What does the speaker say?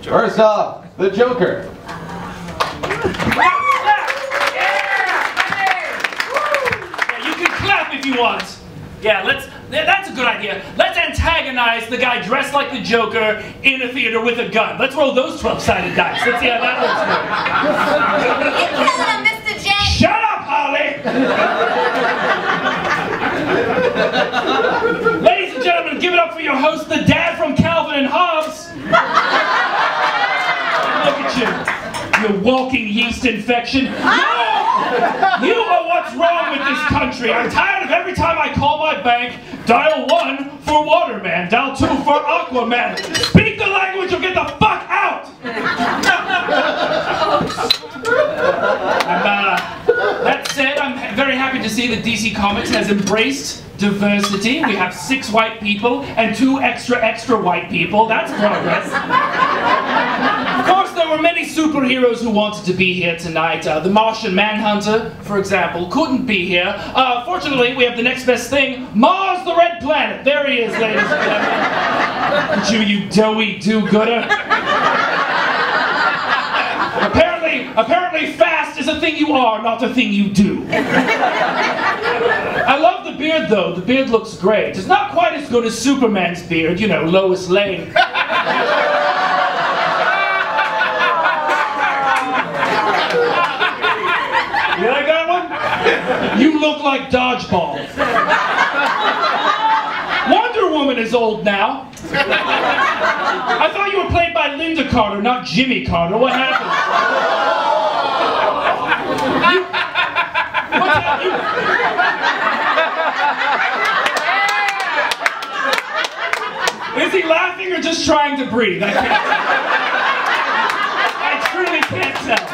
First off, the Joker. Yeah, you can clap if you want. Yeah, that's a good idea. Let's antagonize the guy dressed like the Joker in a theater with a gun. Let's roll those 12-sided dice. Let's see how that looks. You're killing him, Mr. J. Shut up, Holly! Ladies and gentlemen, give it up for your host, the dad from Calvin and Hobbes. Look at you, you walking yeast infection. You are what's wrong with this country. I'm tired of every time I call my bank, dial 1 for Waterman, dial 2 for Aquaman. Speak the language or get the fuck out! That said, I'm very happy to see that DC Comics has embraced diversity. We have 6 white people and 2 extra white people. That's progress. Of course, there were many superheroes who wanted to be here tonight. The Martian Manhunter, for example, couldn't be here. Fortunately, we have the next best thing, Mars the Red Planet. There he is, ladies and gentlemen. You doughy do-gooder. Apparently fast is a thing you are, not a thing you do. I love the beard, though. The beard looks great. It's not quite as good as Superman's beard, you know, Lois Lane. You like that one? You look like Dodgeball. Wonder Woman is old now. I thought you were played by Linda Carter, not Jimmy Carter. What happened? Is he laughing or just trying to breathe? I truly can't tell.